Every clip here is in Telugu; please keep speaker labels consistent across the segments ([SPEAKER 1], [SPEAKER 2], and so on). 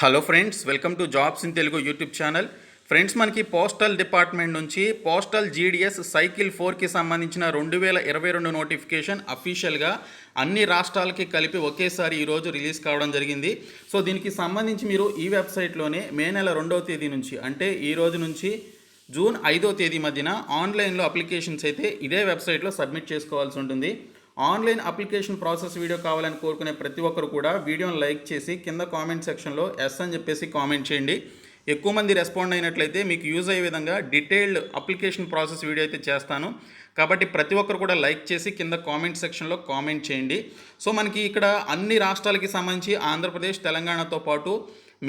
[SPEAKER 1] Hello friends, welcome to jobs in Telugu YouTube channel. Friends, మనకి పోస్టల్ డిపార్ట్మెంట్ నుంచి పోస్టల్ జీడిఎస్ సైకిల్ 4కి సంబంధించిన 2022 నోటిఫికేషన్ అఫీషియల్గా అన్ని రాష్ట్రాలకి కలిపి ఒకేసారి ఈరోజు రిలీజ్ కావడం జరిగింది. సో దీనికి సంబంధించి మీరు ఈ వెబ్సైట్లోనే మే నెల 2వ తేదీ నుంచి అంటే ఈ రోజు నుంచి జూన్ 5వ తేదీ మధ్యన ఆన్లైన్లో అప్లికేషన్స్ అయితే ఇదే వెబ్సైట్లో సబ్మిట్ చేసుకోవాల్సి ఉంటుంది. ఆన్లైన్ అప్లికేషన్ ప్రాసెస్ వీడియో కావాలని కోరుకునే ప్రతి ఒక్కరు కూడా వీడియోని లైక్ చేసి కింద కామెంట్ సెక్షన్లో ఎస్ అని చెప్పేసి కామెంట్ చేయండి. ఎక్కువ మంది రెస్పాండ్ అయినట్లయితే మీకు యూజ్ అయ్యే విధంగా డీటెయిల్డ్ అప్లికేషన్ ప్రాసెస్ వీడియో అయితే చేస్తాను. కాబట్టి ప్రతి ఒక్కరు కూడా లైక్ చేసి కింద కామెంట్ సెక్షన్లో కామెంట్ చేయండి. సో మనకి ఇక్కడ అన్ని రాష్ట్రాలకి సంబంధించి ఆంధ్రప్రదేశ్, తెలంగాణతో పాటు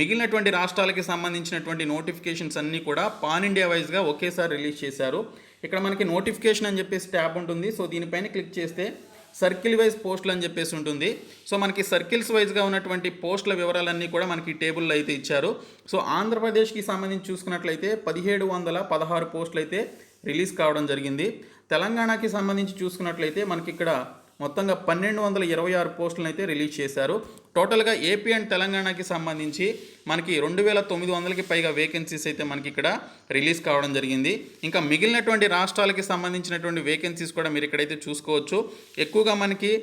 [SPEAKER 1] మిగిలినటువంటి రాష్ట్రాలకి సంబంధించినటువంటి నోటిఫికేషన్స్ అన్నీ కూడా పాన్ ఇండియా వైజ్గా ఒకేసారి రిలీజ్ చేశారు. ఇక్కడ మనకి నోటిఫికేషన్ అని చెప్పేసి ట్యాబ్ ఉంటుంది. సో దీనిపైన క్లిక్ చేస్తే సర్కిల్ వైజ్ పోస్టులు అని చెప్పేసి ఉంటుంది. సో మనకి సర్కిల్స్ వైజ్గా ఉన్నటువంటి పోస్టుల వివరాలన్నీ కూడా మనకి టేబుల్లో అయితే ఇచ్చారు. సో ఆంధ్రప్రదేశ్కి సంబంధించి చూసుకున్నట్లయితే 1716 పోస్టులు అయితే రిలీజ్ కావడం జరిగింది. తెలంగాణకి సంబంధించి చూసుకున్నట్లయితే మనకి ఇక్కడ మొత్తంగా 1226 పోస్టులను అయితే రిలీజ్ చేశారు. టోటల్గా ఏపీ అండ్ తెలంగాణకి సంబంధించి మనకి 2900కి పైగా వేకెన్సీస్ అయితే మనకి ఇక్కడ రిలీజ్ కావడం జరిగింది. ఇంకా మిగిలినటువంటి రాష్ట్రాలకి సంబంధించినటువంటి వేకెన్సీస్ కూడా మీరు ఇక్కడైతే చూసుకోవచ్చు. ఎక్కువగా మనకి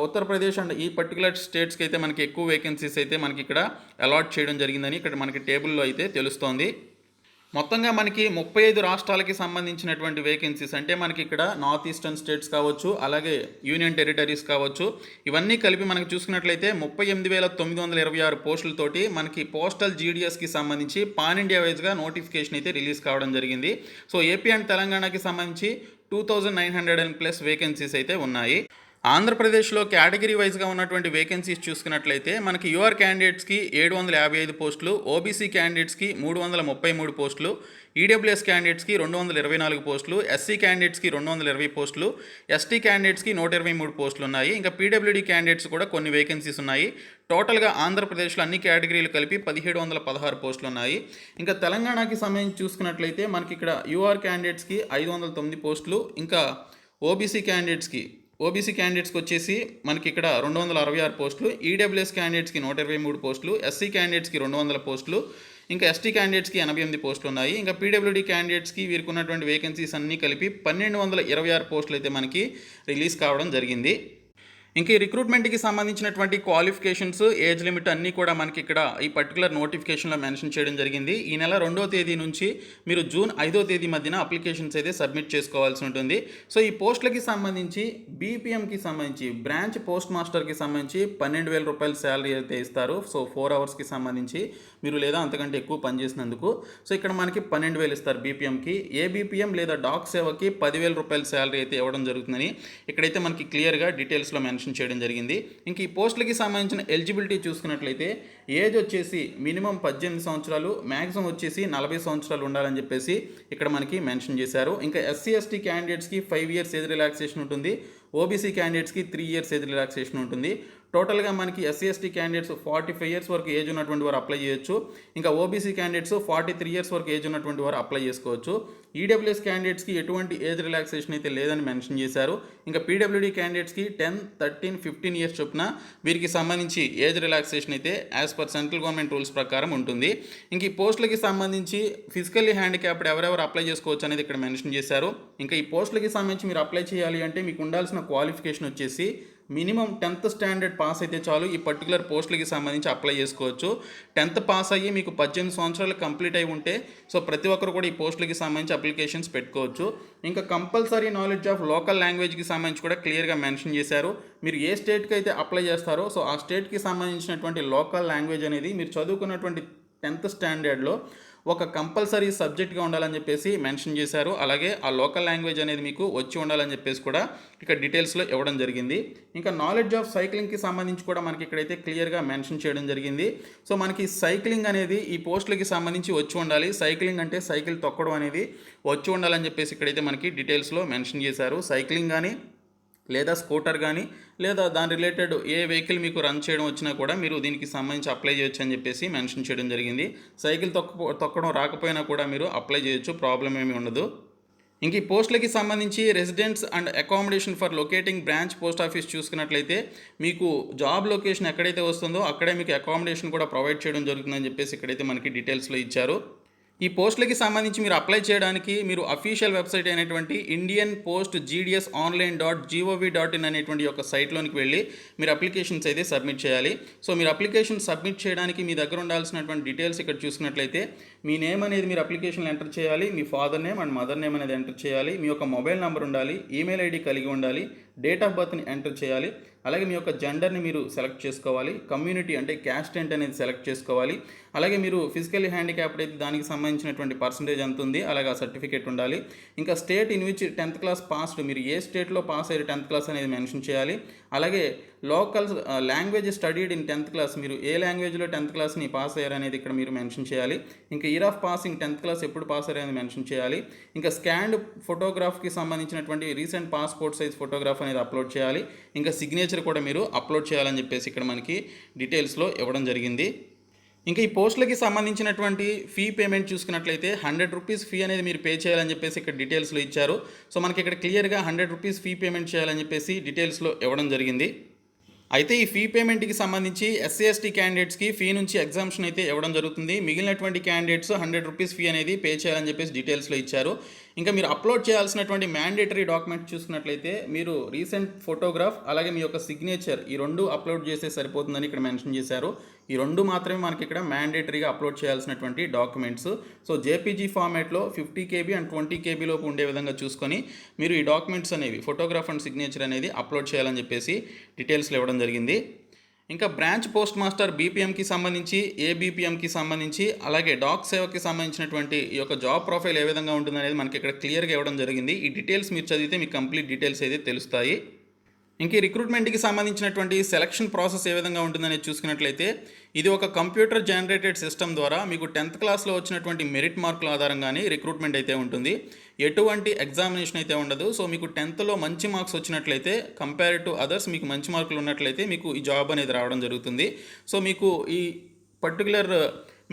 [SPEAKER 1] ఉత్తరప్రదేశ్ అండ్ ఈ పర్టికులర్ స్టేట్స్కి అయితే మనకి ఎక్కువ వేకెన్సీస్ అయితే మనకి ఇక్కడ అలాట్ చేయడం జరిగిందని ఇక్కడ మనకి టేబుల్లో అయితే తెలుస్తోంది. మొత్తంగా మనకి 35 రాష్ట్రాలకి సంబంధించినటువంటి వేకెన్సీస్ అంటే మనకి ఇక్కడ నార్త్ ఈస్టర్న్ స్టేట్స్ కావచ్చు, అలాగే యూనియన్ టెరిటరీస్ కావచ్చు, ఇవన్నీ కలిపి మనకి చూసుకున్నట్లయితే 38,926 పోస్టులతోటి మనకి పోస్టల్ జీడిఎస్కి సంబంధించి పాన్ ఇండియా వైజ్గా నోటిఫికేషన్ అయితే రిలీజ్ కావడం జరిగింది. సో ఏపీ అండ్ తెలంగాణకి సంబంధించి 2900+ వేకెన్సీస్ అయితే ఉన్నాయి. ఆంధ్రప్రదేశ్లో కేటగిరీ వైజ్గా ఉన్నటువంటి వేకెన్సీస్ చూసుకున్నట్లయితే మనకి యూఆర్ క్యాండిడేట్స్కి 755 పోస్టులు, ఓబీసీ క్యాండిడేట్స్కి 333 పోస్టులు, ఈడబ్ల్యూఎస్ క్యాండిడేట్స్కి 224 పోస్టులు, ఎస్సీ క్యాండిడేట్స్కి 220 పోస్టులు, ఎస్టీ క్యాండిడేట్స్కి 123 పోస్టులు ఉన్నాయి. ఇంకా పీడబ్ల్యూడీ క్యాండిడేట్స్ కూడా కొన్ని వేకెన్సీస్ ఉన్నాయి. టోటల్గా ఆంధ్రప్రదేశ్లో అన్ని కేటగిరీలు కలిపి 1716 పోస్టులు ఉన్నాయి. ఇంకా తెలంగాణకి సంబంధించి చూసుకున్నట్లయితే మనకి ఇక్కడ యూఆర్ క్యాండిడేట్స్కి 509 పోస్టులు, ఇంకా ఓబీసీ క్యాండిడేట్స్కి వచ్చేసి మనకి ఇక్కడ 266 పోస్టులు, ఈడబ్ల్యూఎస్ క్యాండిడేట్స్కి 123 పోస్టులు, ఎస్సీ క్యాండిడేట్స్కి 200 పోస్టులు, ఇంకా ఎస్టీ క్యాండిడేట్స్కి 88 పోస్టులు ఉన్నాయి. ఇంకా పీడబ్ల్యూడీ క్యాండిడేట్స్కి వీరికి ఉన్నటువంటి వేకెన్సీస్ అన్నీ కలిపి 1226 పోస్టులు అయితే మనకి రిలీజ్ కావడం జరిగింది. ఇంకా ఈ రిక్రూట్మెంట్కి సంబంధించినటువంటి క్వాలిఫికేషన్స్, ఏజ్ లిమిట్ అన్నీ కూడా మనకి ఇక్కడ ఈ పర్టికులర్ నోటిఫికేషన్లో మెన్షన్ చేయడం జరిగింది. ఈ నెల 2వ తేదీ నుంచి మీరు జూన్ 5వ తేదీ మధ్యన అప్లికేషన్స్ అయితే సబ్మిట్ చేసుకోవాల్సి ఉంటుంది. సో ఈ పోస్టులకి సంబంధించి బీపీఎంకి సంబంధించి బ్రాంచ్ పోస్ట్ మాస్టర్కి సంబంధించి 12,000 రూపాయల శాలరీ అయితే ఇస్తారు. సో 4 అవర్స్కి సంబంధించి మీరు లేదా అంతకంటే ఎక్కువ పనిచేసినందుకు. సో ఇక్కడ మనకి 12,000 ఇస్తారు బీపీఎంకి. ఏబీపీఎం లేదా డాక్ సేవకి 10,000 రూపాయల శాలరీ అయితే ఇవ్వడం జరుగుతుందని ఇక్కడైతే మనకి క్లియర్గా డీటెయిల్స్లో మెన్షన్ చేయడం జరిగింది. ఇంక ఈ పోస్టులకి సంబంధించిన ఎలిజిబిలిటీ చూసుకున్నట్లయితే ఏజ్ వచ్చేసి మినిమం 18 సంవత్సరాలు, మ్యాక్సిమం వచ్చేసి 40 సంవత్సరాలు ఉండాలని చెప్పేసి ఇక్కడ మనకి మెన్షన్ చేశారు. ఇంకా ఎస్సీ ఎస్టీ క్యాండిడేట్స్కి 5 years ఏజ్ రిలాక్సేషన్ ఉంటుంది, ఓబీసీ క్యాండిడేట్స్కి 3 years ఏజ్ రిలాక్సేషన్ ఉంటుంది. టోటల్గా మనకి ఎస్సీ ఎస్టీ క్యాండిడేట్స్ 45 years వరకు ఏజ్ ఉన్నటువంటి వారు అప్లై చేయొచ్చు. ఇంకా ఓబీసీ క్యాండిడేట్స్ 43 years వరకు ఏజ్ ఉన్నటువంటి వారు అప్లై చేసుకోవచ్చు. ఈడబ్ల్యూఎస్ క్యాండిడేట్స్కి ఎటువంటి ఏజ్ రిలాక్సేషన్ అయితే లేదని మెన్షన్ చేశారు. ఇంకా పీడబ్ల్యూడీ క్యాండిడేట్స్కి 10, 13, 15 years చొప్పున వీరికి సంబంధించి ఏజ్ రిలాక్సేషన్ అయితే as per central government rules ప్రకారం ఉంటుంది. ఇంక ఈ పోస్టులకి సంబంధించి ఫిజికల్లీ హ్యాండిక్యాప్డ్ ఎవరెవరు అప్లై చేసుకోవచ్చు అనేది ఇక్కడ మెన్షన్ చేశారు. ఇంకా ఈ పోస్టులకి సంబంధించి మీరు అప్లై చేయాలి అంటే మీకు ఉండాల్సిన క్వాలిఫికేషన్ వచ్చేసి మినిమం 10th స్టాండర్డ్ పాస్ అయితే చాలు ఈ పర్టికులర్ పోస్టులకి సంబంధించి అప్లై చేసుకోవచ్చు. 10th పాస్ అయ్యి మీకు 18 సంవత్సరాలు కంప్లీట్ అయి ఉంటే సో ప్రతి ఒక్కరు కూడా ఈ పోస్టులకి సంబంధించి అప్లికేషన్స్ పెట్టుకోవచ్చు. ఇంకా కంపల్సరీ నాలెడ్జ్ ఆఫ్ లోకల్ లాంగ్వేజ్కి సంబంధించి కూడా క్లియర్గా మెన్షన్ చేశారు. మీరు ఏ స్టేట్కి అయితే అప్లై చేస్తారో సో ఆ స్టేట్కి సంబంధించినటువంటి లోకల్ లాంగ్వేజ్ అనేది మీరు చదువుకున్నటువంటి 10th స్టాండర్డ్లో ఒక కంపల్సరీ సబ్జెక్ట్గా ఉండాలని చెప్పేసి మెన్షన్ చేశారు. అలాగే ఆ లోకల్ లాంగ్వేజ్ అనేది మీకు వచ్చి ఉండాలని చెప్పేసి కూడా ఇక్కడ డీటెయిల్స్లో ఇవ్వడం జరిగింది. ఇంకా నాలెడ్జ్ ఆఫ్ సైక్లింగ్కి సంబంధించి కూడా మనకి ఇక్కడైతే క్లియర్గా మెన్షన్ చేయడం జరిగింది. సో మనకి సైక్లింగ్ అనేది ఈ పోస్టులకి సంబంధించి వచ్చి ఉండాలి. సైక్లింగ్ అంటే సైకిల్ తొక్కడం అనేది వచ్చి ఉండాలని చెప్పేసి ఇక్కడైతే మనకి డీటెయిల్స్లో మెన్షన్ చేశారు. సైక్లింగ్ కానీ లేదా స్కూటర్ కానీ లేదా దాని రిలేటెడ్ ఏ వెహికల్ మీకు రన్ చేయడం వచ్చినా కూడా మీరు దీనికి సంబంధించి అప్లై చేయొచ్చు అని చెప్పేసి మెన్షన్ చేయడం జరిగింది. సైకిల్ తొక్కడం రాకపోయినా కూడా మీరు అప్లై చేయొచ్చు, ప్రాబ్లం ఏమీ ఉండదు. ఇంక ఈ పోస్టులకి సంబంధించి residents and accommodation for locating branch post office చూసుకున్నట్లయితే మీకు జాబ్ లొకేషన్ ఎక్కడైతే వస్తుందో అక్కడే మీకు అకామిడేషన్ కూడా ప్రొవైడ్ చేయడం జరుగుతుందని చెప్పేసి ఇక్కడైతే మనకి డీటెయిల్స్లో ఇచ్చారు. ఈ పోస్టులకి సంబంధించి మీరు అప్లై చేయడానికి మీరు అఫీషియల్ వెబ్సైట్ అయినటువంటి Indian post GDS online .gov.in అనేటువంటి ఒక సైట్లోనికి వెళ్ళి మీరు అప్లికేషన్స్ అయితే సబ్మిట్ చేయాలి. సో మీరు అప్లికేషన్ సబ్మిట్ చేయడానికి మీ దగ్గర ఉండాల్సినటువంటి డీటెయిల్స్ ఇక్కడ చూసినట్లయితే మీ నేమ్ అనేది మీరు అప్లికేషన్లో ఎంటర్ చేయాలి, మీ father name and mother name అనేది ఎంటర్ చేయాలి, మీ యొక్క మొబైల్ నెంబర్ ఉండాలి, ఈమెయిల్ ఐడి కలిగి ఉండాలి, డేట్ ఆఫ్ బర్త్ని ఎంటర్ చేయాలి, అలాగే మీ యొక్క జెండర్ని మీరు సెలెక్ట్ చేసుకోవాలి, కమ్యూనిటీ అంటే క్యాస్ట్ ఏంటి అనేది సెలెక్ట్ చేసుకోవాలి, అలాగే మీరు ఫిజికల్లీ హ్యాండిక్యాప్డ్ అయితే దానికి సంబంధించినటువంటి పర్సంటేజ్ ఎంత ఉంది, అలాగే ఆ సర్టిఫికేట్ ఉండాలి. ఇంకా state in which 10th class passed, మీరు ఏ స్టేట్లో పాస్ అయ్యారు 10th క్లాస్ అనేది మెన్షన్ చేయాలి. అలాగే local language studied in 10th class, మీరు ఏ లాంగ్వేజ్లో 10th క్లాస్ని పాస్ అయ్యారు అనేది ఇక్కడ మీరు మెన్షన్ చేయాలి. ఇంకా year of passing 10th class ఎప్పుడు పాస్ అయ్యారు అనేది మెన్షన్ చేయాలి. ఇంకా స్కాన్డ్ ఫోటోగ్రాఫ్కి సంబంధించినటువంటి రీసెంట్ పాస్పోర్ట్ సైజ్ ఫోటోగ్రాఫ్ అనేది అప్లోడ్ చేయాలి. ఇంకా సిగ్నేచర్ కూడా మీరు అప్లోడ్ చేయాలని చెప్పేసి ఇక్కడ మనకి డీటెయిల్స్లో ఇవ్వడం జరిగింది. ఇంకా ఈ పోస్టులకి సంబంధించినటువంటి ఫీ పేమెంట్ చూసుకున్నట్లయితే 100 రూపీస్ ఫీ అనేది మీరు పే చేయాలని చెప్పేసి ఇక్కడ డీటెయిల్స్లో ఇచ్చారు. సో మనకి ఇక్కడ క్లియర్గా 100 రూపీస్ ఫీ పేమెంట్ చేయాలని చెప్పేసి డీటెయిల్స్లో ఇవ్వడం జరిగింది. అయితే ఈ ఫీ పేమెంట్కి సంబంధించి SC/ST క్యాండిడేట్స్కి ఫీ నుంచి ఎగ్జామ్షన్ అయితే ఇవ్వడం జరుగుతుంది. మిగిలినటువంటి క్యాండిడేట్స్ 100 రూపీస్ ఫీ అనేది పే చేయాలని చెప్పేసి డీటెయిల్స్లో ఇచ్చారు. ఇంకా మీరు అప్లోడ్ చేయాల్సినటువంటి మ్యాండేటరీ డాక్యుమెంట్ చూసుకున్నట్లయితే మీరు రీసెంట్ ఫోటోగ్రాఫ్ అలాగే మీ యొక్క సిగ్నేచర్ ఈ రెండు అప్లోడ్ చేస్తే సరిపోతుందని ఇక్కడ మెన్షన్ చేశారు. ఈ రెండు మాత్రమే మనకి ఇక్కడ మ్యాండేటరీగా అప్లోడ్ చేయాల్సినటువంటి డాక్యుమెంట్స్. సో JPG ఫార్మాట్లో 50 KB అండ్ 20 KB లోపు ఉండే విధంగా చూసుకొని మీరు ఈ డాక్యుమెంట్స్ అనేవి ఫోటోగ్రాఫ్ అండ్ సిగ్నేచర్ అనేది అప్లోడ్ చేయాలని చెప్పేసి డీటెయిల్స్లో ఇవ్వడం జరిగింది. ఇంకా బ్రాంచ్ పోస్ట్ మాస్టర్ BPMకి సంబంధించి, ABPMకి సంబంధించి, అలాగే డాక్ సేవకి సంబంధించినటువంటి ఈ యొక్క జాబ్ ప్రొఫైల్ ఏ విధంగా ఉంటుందనేది మనకి ఇక్కడ క్లియర్గా ఇవ్వడం జరిగింది. ఈ డీటెయిల్స్ మీరు చదివితే మీకు కంప్లీట్ డీటెయిల్స్ అయితే తెలుస్తాయి. ఇంక ఈ రిక్రూట్మెంట్కి సంబంధించినటువంటి సెలక్షన్ ప్రాసెస్ ఏ విధంగా ఉంటుందనేది చూసుకున్నట్లయితే ఇది ఒక కంప్యూటర్ జనరేటెడ్ సిస్టమ్ ద్వారా మీకు 10th క్లాస్లో వచ్చినటువంటి మెరిట్ మార్కుల ఆధారంగానే రిక్రూట్మెంట్ అయితే ఉంటుంది. ఎటువంటి ఎగ్జామినేషన్ అయితే ఉండదు. సో మీకు 10thలో మంచి మార్క్స్ వచ్చినట్లయితే కంపేర్ టు అదర్స్ మీకు మంచి మార్కులు ఉన్నట్లయితే మీకు ఈ జాబ్ అనేది రావడం జరుగుతుంది. సో మీకు ఈ పర్టికులర్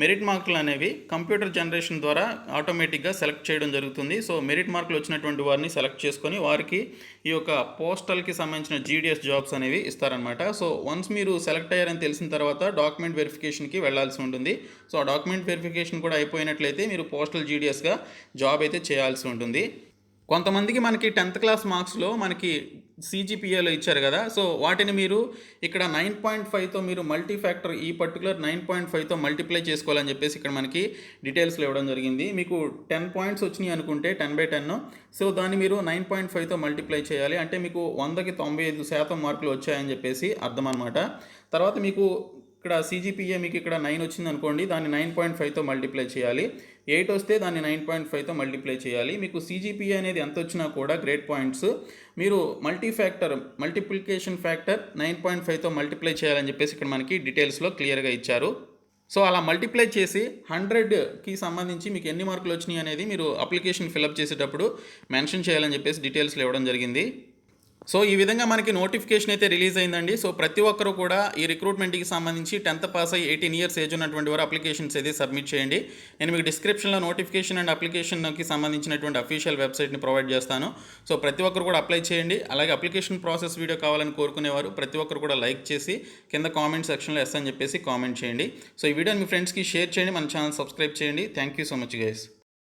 [SPEAKER 1] మెరిట్ మార్కులు అనేవి కంప్యూటర్ జనరేషన్ ద్వారా ఆటోమేటిక్గా సెలెక్ట్ చేయడం జరుగుతుంది. సో మెరిట్ మార్కులు వచ్చినటువంటి వారిని సెలెక్ట్ చేసుకొని వారికి ఈ యొక్క పోస్టల్కి సంబంధించిన GDS జాబ్స్ అనేవి ఇస్తారనమాట. సో వన్స్ మీరు సెలెక్ట్ అయ్యారని తెలిసిన తర్వాత డాక్యుమెంట్ వెరిఫికేషన్కి వెళ్ళాల్సి ఉంటుంది. సో ఆ డాక్యుమెంట్ వెరిఫికేషన్ కూడా అయిపోయినట్లయితే మీరు పోస్టల్ GDSగా జాబ్ అయితే చేయాల్సి ఉంటుంది. కొంతమందికి మనకి 10th క్లాస్ మార్క్స్లో మనకి CGPAలో ఇచ్చారు కదా. సో వాటిని మీరు ఇక్కడ 9.5తో మీరు మల్టీ ఫ్యాక్టర్ ఈ పర్టికులర్ 9.5తో మల్టిప్లై చేసుకోవాలని చెప్పేసి ఇక్కడ మనకి డీటెయిల్స్లో ఇవ్వడం జరిగింది. మీకు 10 పాయింట్స్ వచ్చినాయి అనుకుంటే 10/10, సో దాన్ని మీరు 9.5తో మల్టిప్లై చేయాలి. అంటే మీకు 100కి 95% మార్కులు వచ్చాయని చెప్పేసి అర్థం అనమాట. తర్వాత మీకు ఇక్కడ CGPA మీకు ఇక్కడ 9 వచ్చింది అనుకోండి, దాన్ని 9.5తో మల్టిప్లై చేయాలి. 8 వస్తే దాన్ని 9.5తో మల్టిప్లై చేయాలి. మీకు CGPA అనేది ఎంత వచ్చినా కూడా గ్రేడ్ పాయింట్స్ మీరు మల్టిప్లికేషన్ ఫ్యాక్టర్ 9.5తో మల్టిప్లై చేయాలని చెప్పేసి ఇక్కడ మనకి డీటెయిల్స్లో క్లియర్గా ఇచ్చారు. సో అలా మల్టిప్లై చేసి 100కి సంబంధించి మీకు ఎన్ని మార్కులు వచ్చినాయి అనేది మీరు అప్లికేషన్ ఫిలప్ చేసేటప్పుడు మెన్షన్ చేయాలని చెప్పేసి డీటెయిల్స్లో ఇవ్వడం జరిగింది. సో ఈ విధంగా మనకి నోటిఫికేషన్ అయితే రిలీజ్ అయిందండి. సో ప్రతి ఒక్కరు కూడా ఈ రిక్రూట్మెంట్కి సంబంధించి 10th పాస్ అయ్యి 18 ఇయర్స్ ఏజ్ ఉన్నటువంటి వారు అప్లికేషన్స్ అయితే సబ్మిట్ చేయండి. నేను మీకు డిస్క్రిప్షన్లో నోటిఫికేషన్ అండ్ అప్లికేషన్కి సంబంధించినటువంటి అఫీషియల్ వెబ్సైట్ని ప్రొవైడ్ చేస్తాను. సో ప్రతి ఒక్కరు కూడా అప్లై చేయండి. అలాగే అప్లికేషన్ ప్రాసెస్ వీడియో కావాలని కోరుకునేవారు ప్రతి ఒక్కరు కూడా లైక్ చేసి కింద కామెంట్ సెక్షన్లో ఎస్ అని చెప్పేసి కామెంట్ చేయండి. సో ఈ వీడియోని మీ ఫ్రెండ్స్కి షేర్ చేయండి, మన ఛానల్ సబ్స్క్రైబ్ చేయండి. Thank you so much guys.